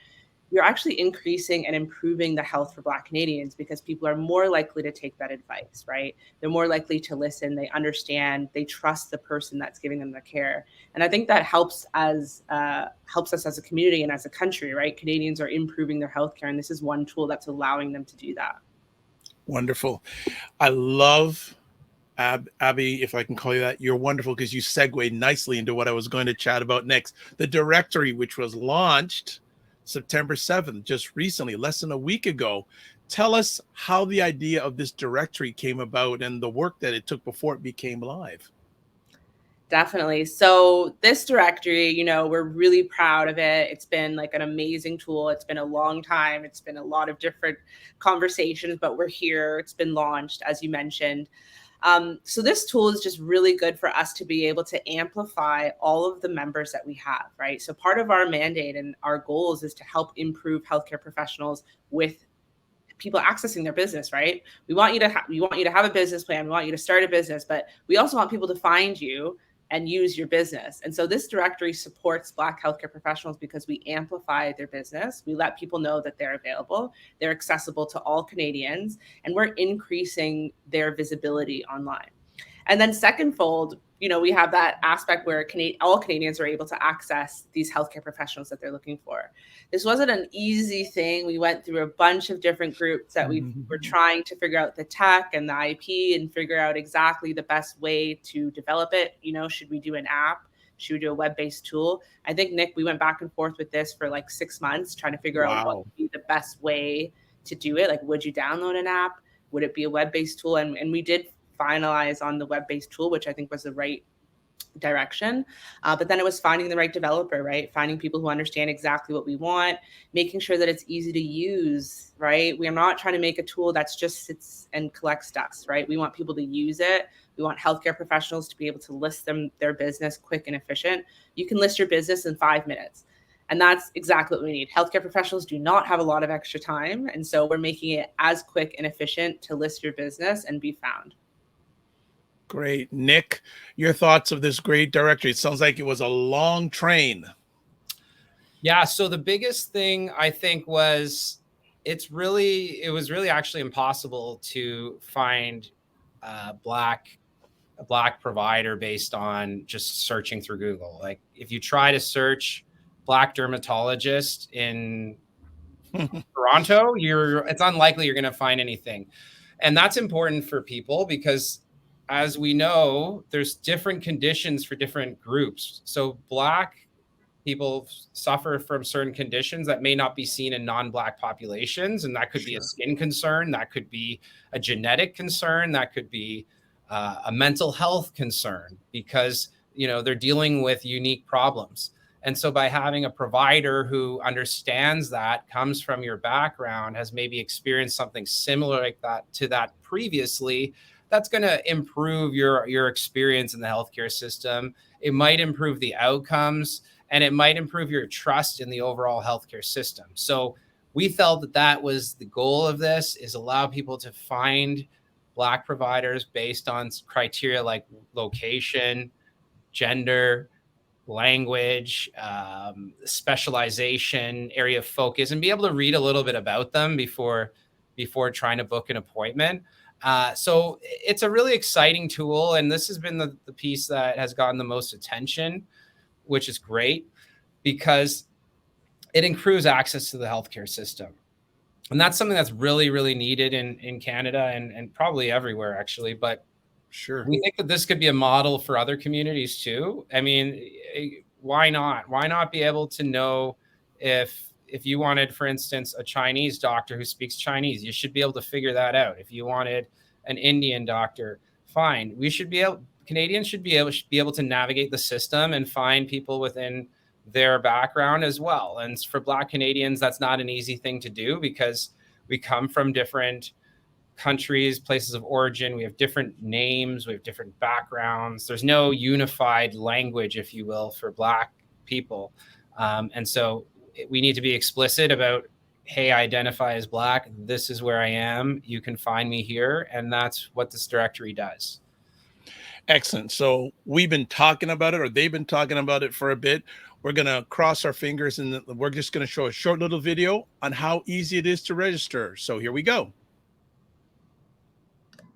[SPEAKER 2] you're actually increasing and improving the health for Black Canadians, because people are more likely to take that advice, right? They're more likely to listen, they understand, they trust the person that's giving them the care. And I think that helps us as a community and as a country, right? Canadians are improving their healthcare, and this is one tool that's allowing them to do that.
[SPEAKER 1] Wonderful. I love Abby, if I can call you that. You're wonderful because you segued nicely into what I was going to chat about next. The directory, which was launched September 7th, just recently, less than a week ago. Tell us how the idea of this directory came about and the work that it took before it became live.
[SPEAKER 2] Definitely. So this directory, you know, we're really proud of it. It's been like an amazing tool. It's been a long time. It's been a lot of different conversations, but we're here. It's been launched, as you mentioned. So this tool is just really good for us to be able to amplify all of the members that we have, right? So part of our mandate and our goals is to help improve healthcare professionals with people accessing their business, right? We want you to have a business plan. We want you to start a business, but we also want people to find you and use your business. And so this directory supports Black healthcare professionals because we amplify their business. We let people know that they're available, they're accessible to all Canadians, and we're increasing their visibility online. And then secondfold, you know, we have that aspect where all Canadians are able to access these healthcare professionals that they're looking for. This wasn't an easy thing. We went through a bunch of different groups that we were trying to figure out the tech and the IP and figure out exactly the best way to develop it. You know, should we do an app? Should we do a web-based tool? I think, Nick, we went back and forth with this for like 6 months, trying to figure out what would be the best way to do it. Like, would you download an app? Would it be a web-based tool? And we did finalize on the web-based tool, which I think was the right direction. But then it was finding the right developer, right? Finding people who understand exactly what we want, making sure that it's easy to use, right? We are not trying to make a tool that's just sits and collects dust, right? We want people to use it. We want healthcare professionals to be able to list their business quick and efficient. You can list your business in 5 minutes. And that's exactly what we need. Healthcare professionals do not have a lot of extra time. And so we're making it as quick and efficient to list your business and be found.
[SPEAKER 1] Great. Nick, your thoughts of this great directory? It sounds like it was a long train.
[SPEAKER 3] Yeah. So the biggest thing I think was it was really actually impossible to find a black provider based on just searching through Google. Like if you try to search Black dermatologist in Toronto, it's unlikely you're going to find anything. And that's important for people because, as we know, there's different conditions for different groups. So Black people suffer from certain conditions that may not be seen in non-Black populations. And that could be a skin concern. That could be a genetic concern. That could be a mental health concern because, you know, they're dealing with unique problems. And so by having a provider who understands that, comes from your background, has maybe experienced something similar like that to that previously, that's going to improve your experience in the healthcare system. It might improve the outcomes and it might improve your trust in the overall healthcare system. So we felt that was the goal of this, is allow people to find Black providers based on criteria like location, gender, language, specialization, area of focus, and be able to read a little bit about them before trying to book an appointment. So it's a really exciting tool. And this has been the piece that has gotten the most attention, which is great because it improves access to the healthcare system. And that's something that's really, really needed in Canada and probably everywhere, actually. But
[SPEAKER 1] sure,
[SPEAKER 3] we think that this could be a model for other communities too. I mean, why not? Why not be able to know if you wanted, for instance, a Chinese doctor who speaks Chinese, you should be able to figure that out. If you wanted an Indian doctor, fine. Canadians should be able to navigate the system and find people within their background as well. And for Black Canadians, that's not an easy thing to do because we come from different countries, places of origin. We have different names, we have different backgrounds. There's no unified language, if you will, for Black people. And so we need to be explicit about, hey, I identify as Black. This is where I am. You can find me here. And that's what this directory does.
[SPEAKER 1] Excellent. So we've been talking about it, or they've been talking about it for a bit. We're going to cross our fingers and we're just going to show a short little video on how easy it is to register. So here we go.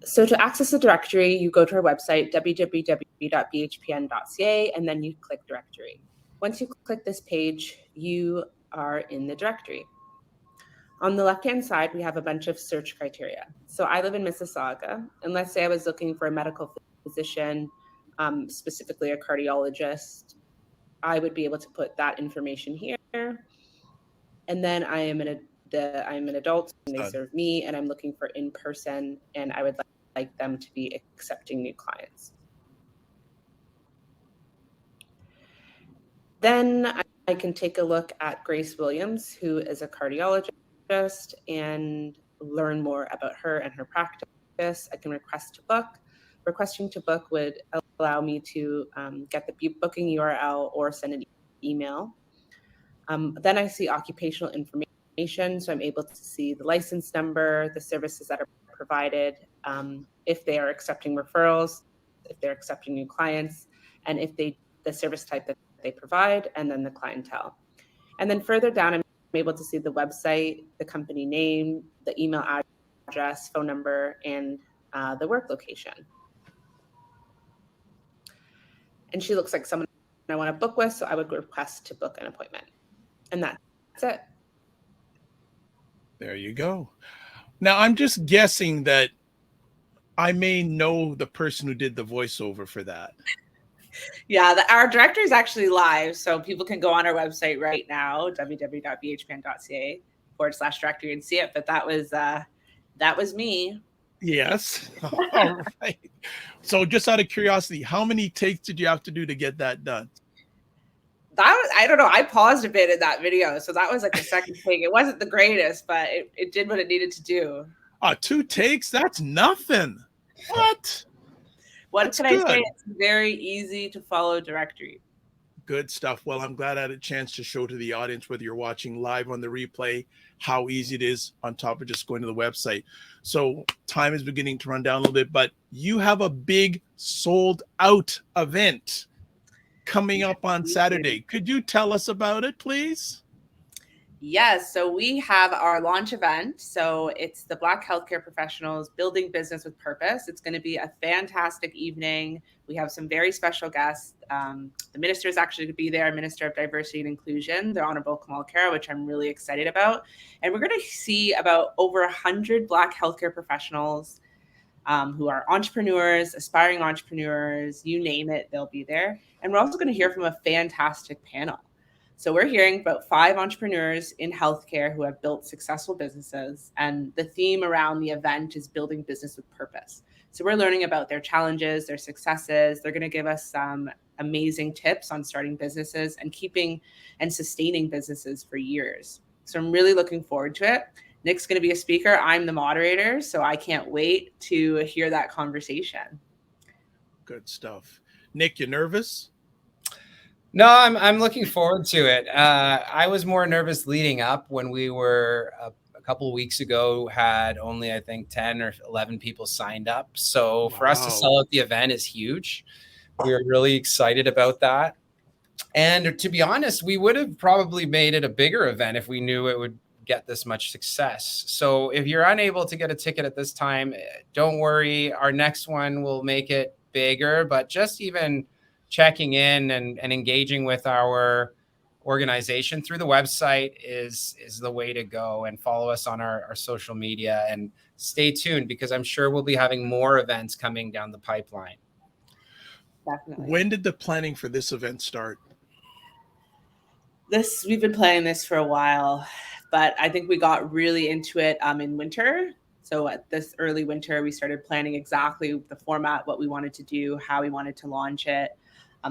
[SPEAKER 2] So to access the directory, you go to our website, www.bhpn.ca, and then you click directory. Once you click this page, you are in the directory. On the left-hand side, we have a bunch of search criteria. So I live in Mississauga, and let's say I was looking for a medical physician, specifically a cardiologist. I would be able to put that information here. And then I'm an adult, and they serve me, and I'm looking for in-person, and I would like them to be accepting new clients. Then I can take a look at Grace Williams, who is a cardiologist, and learn more about her and her practice. I can request to book. Requesting to book would allow me to get the booking URL or send an email. Then I see occupational information, so I'm able to see the license number, the services that are provided, if they are accepting referrals, if they're accepting new clients, and if the service type that they provide, and then the clientele. And then further down, I'm able to see the website, the company name, the email address, phone number, and the work location. And she looks like someone I want to book with, so I would request to book an appointment. And that's it.
[SPEAKER 1] There you go. Now, I'm just guessing that I may know the person who did the voiceover for that.
[SPEAKER 2] Yeah, our directory is actually live, so people can go on our website right now, www.bhpn.ca/directory, and see it. But that was me.
[SPEAKER 1] Yes. All right. So just out of curiosity, how many takes did you have to do to get that done?
[SPEAKER 2] I don't know. I paused a bit in that video, so that was like the second take. It wasn't the greatest, but it did what it needed to do.
[SPEAKER 1] 2 takes? That's nothing. What?
[SPEAKER 2] What can I say? It's very easy to follow directory.
[SPEAKER 1] Good stuff. Well, I'm glad I had a chance to show to the audience, whether you're watching live on the replay, how easy it is on top of just going to the website. So time is beginning to run down a little bit, but you have a big sold out event coming up on Saturday. Could you tell us about it, please?
[SPEAKER 2] Yes, so we have our launch event. So it's the Black Healthcare Professionals Building Business with Purpose. It's going to be a fantastic evening. We have some very special guests. The minister is actually going to be there, Minister of Diversity and Inclusion, the Honorable Kamal Kara, which I'm really excited about. And we're going to see about over 100 Black healthcare professionals who are entrepreneurs, aspiring entrepreneurs, you name it, they'll be there. And we're also going to hear from a fantastic panel. So we're hearing about 5 entrepreneurs in healthcare who have built successful businesses. And the theme around the event is building business with purpose. So we're learning about their challenges, their successes. They're going to give us some amazing tips on starting businesses and keeping and sustaining businesses for years. So I'm really looking forward to it. Nick's going to be a speaker. I'm the moderator, so I can't wait to hear that conversation.
[SPEAKER 1] Good stuff. Nick, you nervous?
[SPEAKER 3] No, I'm looking forward to it. I was more nervous leading up when we were a couple of weeks ago, had only, I think, 10 or 11 people signed up. So for us to sell out the event is huge. We're really excited about that. And to be honest, we would have probably made it a bigger event if we knew it would get this much success. So if you're unable to get a ticket at this time, don't worry. Our next one will make it bigger, but just even checking in and engaging with our organization through the website is the way to go, and follow us on our social media and stay tuned, because I'm sure we'll be having more events coming down the pipeline.
[SPEAKER 2] Definitely.
[SPEAKER 1] When did the planning for this event start?
[SPEAKER 2] We've been planning this for a while, but I think we got really into it in winter. So at this early winter, we started planning exactly the format, what we wanted to do, how we wanted to launch it.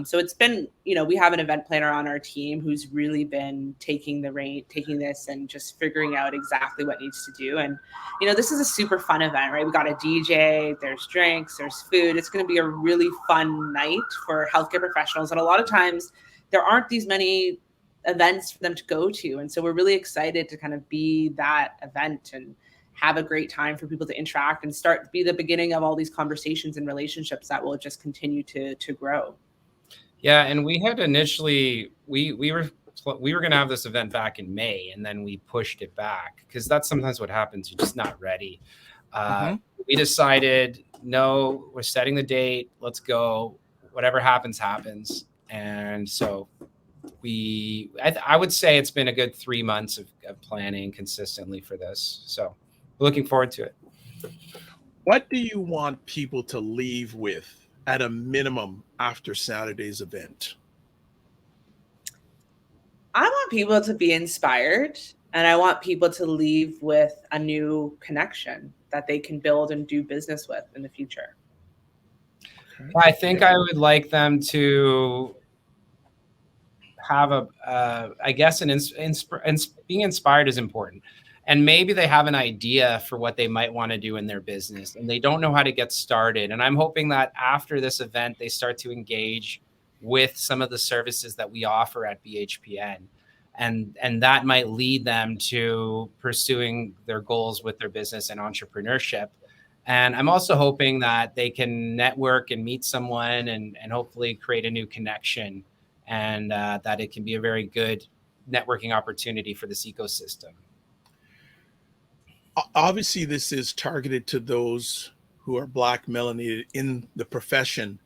[SPEAKER 2] So it's been, we have an event planner on our team who's really been taking this and just figuring out exactly what needs to do. And, this is a super fun event, right? We got a DJ, there's drinks, there's food. It's going to be a really fun night for healthcare professionals. And a lot of times there aren't these many events for them to go to. And so we're really excited to kind of be that event and have a great time for people to interact and be the beginning of all these conversations and relationships that will just continue to grow.
[SPEAKER 3] Yeah, and we had initially we were going to have this event back in May, and then we pushed it back because that's sometimes what happens. You're just not ready. We decided, no, we're setting the date. Let's go. Whatever happens, happens. And so I would say it's been a good 3 months of planning consistently for this. So we're looking forward to it.
[SPEAKER 1] What do you want people to leave with at a minimum after Saturday's event?
[SPEAKER 2] I want people to be inspired, and I want people to leave with a new connection that they can build and do business with in the future.
[SPEAKER 3] Okay. I think I would like them to have I guess being inspired is important. And maybe they have an idea for what they might want to do in their business and they don't know how to get started. And I'm hoping that after this event, they start to engage with some of the services that we offer at BHPN. And that might lead them to pursuing their goals with their business and entrepreneurship. And I'm also hoping that they can network and meet someone and hopefully create a new connection, and that it can be a very good networking opportunity for this ecosystem.
[SPEAKER 1] Obviously, this is targeted to those who are Black, melanated in the profession.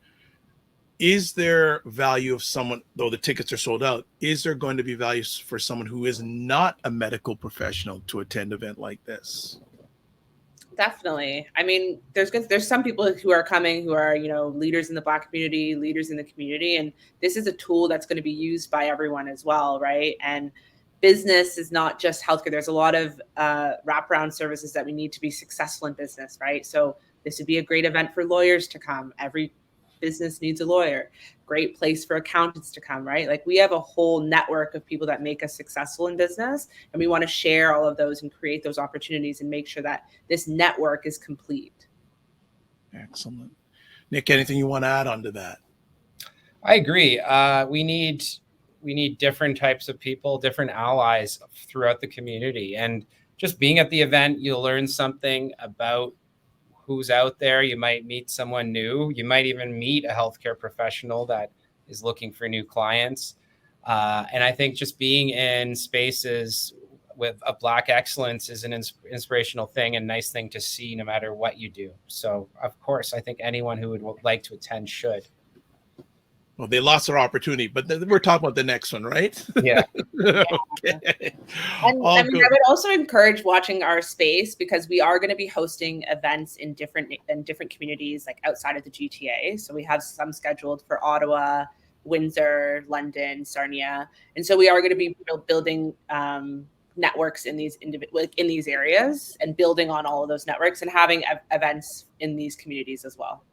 [SPEAKER 1] Is there value of someone, though the tickets are sold out, is there going to be value for someone who is not a medical professional to attend an event like this?
[SPEAKER 2] Definitely. I mean, there's some people who are coming who are, leaders in the Black community, leaders in the community. And this is a tool that's going to be used by everyone as well, right? And business is not just healthcare. There's a lot of wraparound services that we need to be successful in business, right? So this would be a great event for lawyers to come. Every business needs a lawyer. Great place for accountants to come, right? Like we have a whole network of people that make us successful in business, and we want to share all of those and create those opportunities and make sure that this network is complete.
[SPEAKER 1] Excellent. Nick, anything you want to add on to that?
[SPEAKER 3] I agree. We need different types of people, different allies throughout the community. And just being at the event, you'll learn something about who's out there. You might meet someone new. You might even meet a healthcare professional that is looking for new clients. And I think just being in spaces with a Black excellence is an inspirational thing and nice thing to see no matter what you do. So, of course, I think anyone who would like to attend should.
[SPEAKER 1] Well, they lost their opportunity, but we're talking about the next one, right?
[SPEAKER 3] Yeah.
[SPEAKER 1] Okay.
[SPEAKER 2] And I would also encourage watching our space, because we are going to be hosting events in different communities, like outside of the GTA. So we have some scheduled for Ottawa, Windsor, London, Sarnia, and so we are going to be building networks in these areas and building on all of those networks and having events in these communities as well.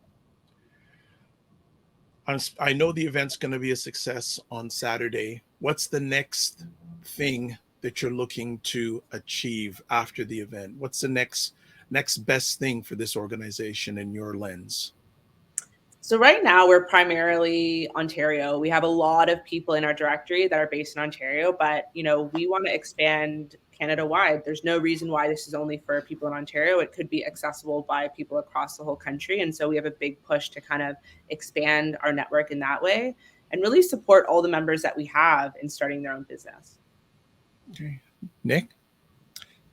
[SPEAKER 1] I know the event's going to be a success on Saturday. What's the next thing that you're looking to achieve after the event? What's the next best thing for this organization in your lens?
[SPEAKER 2] So right now we're primarily Ontario. We have a lot of people in our directory that are based in Ontario, but we want to expand Canada-wide. There's no reason why this is only for people in Ontario. It could be accessible by people across the whole country. And so we have a big push to kind of expand our network in that way and really support all the members that we have in starting their own business.
[SPEAKER 1] Okay. Nick?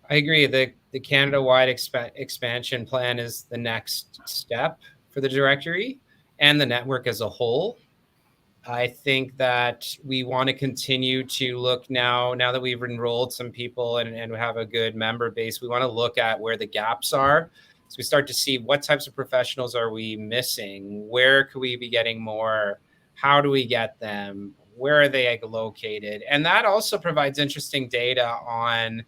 [SPEAKER 3] I agree. The Canada-wide expansion plan is the next step for the directory and the network as a whole. I think that we want to continue to look now that we've enrolled some people and we have a good member base, we want to look at where the gaps are. So we start to see what types of professionals are we missing? Where could we be getting more? How do we get them? Where are they located? And that also provides interesting data on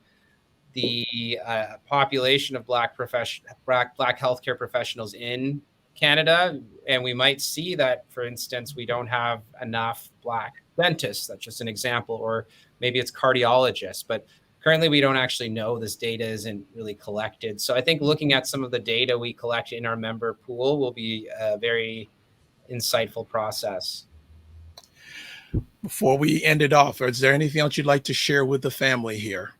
[SPEAKER 3] the population of Black healthcare professionals in Canada. And we might see that, for instance, we don't have enough Black dentists. That's just an example. Or maybe it's cardiologists. But currently, we don't actually know. This data isn't really collected. So I think looking at some of the data we collect in our member pool will be a very insightful process.
[SPEAKER 1] Before we end it off, is there anything else you'd like to share with the family here?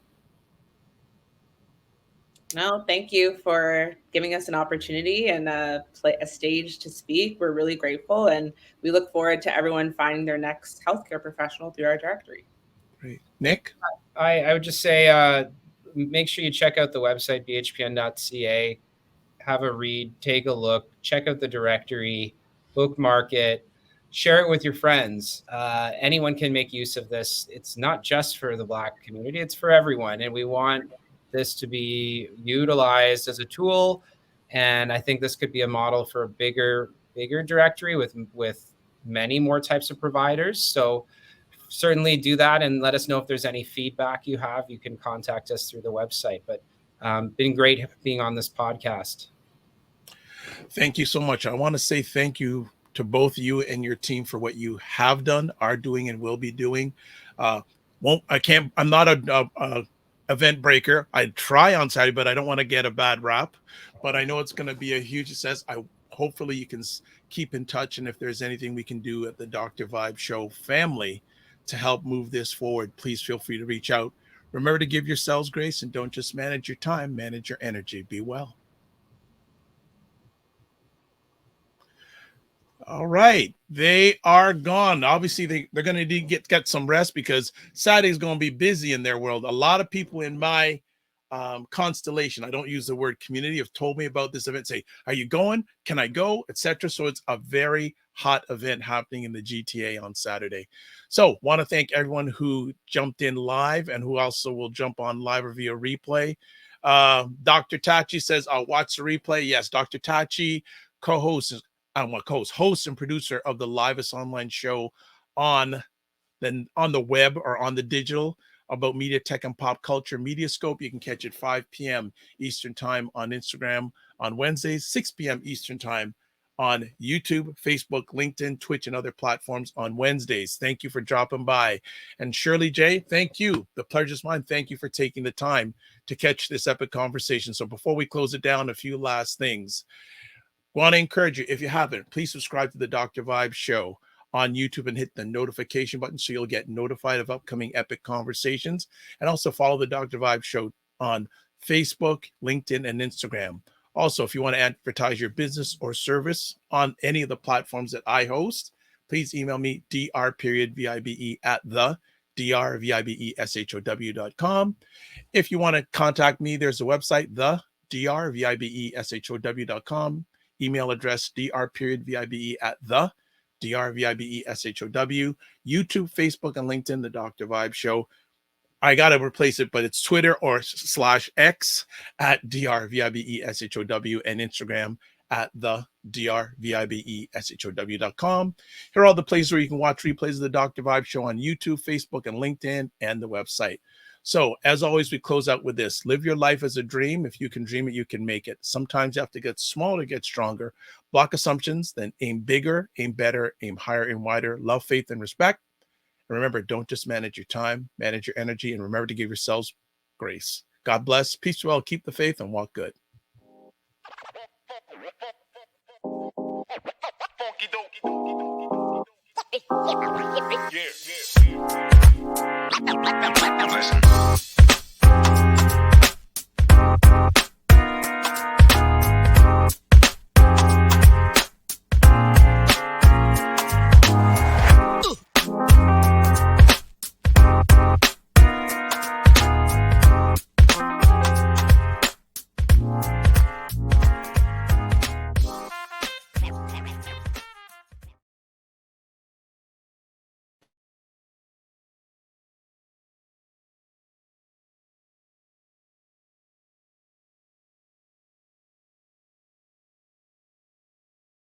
[SPEAKER 2] No, thank you for giving us an opportunity and a stage to speak. We're really grateful, and we look forward to everyone finding their next healthcare professional through our directory.
[SPEAKER 1] Great. Nick?
[SPEAKER 3] I would just say, make sure you check out the website, bhpn.ca, have a read, take a look, check out the directory, bookmark it, share it with your friends. Anyone can make use of this. It's not just for the Black community, it's for everyone. And we want this to be utilized as a tool. And I think this could be a model for a bigger directory with many more types of providers. So certainly do that and let us know if there's any feedback you have. You can contact us through the website. But been great being on this podcast.
[SPEAKER 1] Thank you so much. I want to say thank you to both you and your team for what you have done, are doing, and will be doing. I'm not a event breaker. I'd try on Saturday, but I don't want to get a bad rap. But I know it's going to be a huge success. Hopefully you can keep in touch, and if there's anything we can do at the Dr. Vibe Show family to help move this forward, please feel free to reach out. Remember to give yourselves grace, and don't just manage your time, manage your energy. Be well. All right, they are gone. Obviously, they're going to need get some rest because Saturday's going to be busy in their world. A lot of people in my constellation, I don't use the word community, have told me about this event. Say, are you going? Can I go? Etc. So it's a very hot event happening in the GTA on Saturday. So want to thank everyone who jumped in live and who also will jump on live or via replay. Dr. Tachi says, I'll watch the replay. Yes, Dr. Tachi, co-host and producer of the livest online show on the web or on the digital about media, tech, and pop culture, Mediascope. You can catch it 5 p.m. Eastern time on Instagram on Wednesdays, 6 p.m. Eastern time on YouTube, Facebook, LinkedIn, Twitch, and other platforms on Wednesdays. Thank you for dropping by. And Shirley J, thank you. The pleasure's mine. Thank you for taking the time to catch this epic conversation. So before we close it down, a few last things. Want to encourage you, if you haven't, please subscribe to the Dr. Vibe Show on YouTube and hit the notification button so you'll get notified of upcoming epic conversations. And also follow the Dr. Vibe Show on Facebook, LinkedIn, and Instagram. Also, if you want to advertise your business or service on any of the platforms that I host, please email me dr.vibe at the drvibeshow.com. If you want to contact me, there's a website, the drvibeshow.com. Email address dr.vibe at the drvibeshow. YouTube, Facebook, and LinkedIn, the Dr. Vibe Show. I got to replace it, but it's Twitter or /X at drvibeshow and Instagram at the drvibeshow.com. Here are all the places where you can watch replays of the Dr. Vibe Show on YouTube, Facebook, and LinkedIn, and the website. So, as always, we close out with this. Live your life as a dream. If you can dream it, you can make it. Sometimes you have to get small to get stronger. Block assumptions, then aim bigger, aim better, aim higher and wider. Love, faith, and respect. And remember, don't just manage your time, manage your energy, and remember to give yourselves grace. God bless. Peace well. Keep the faith and walk good. Yeah.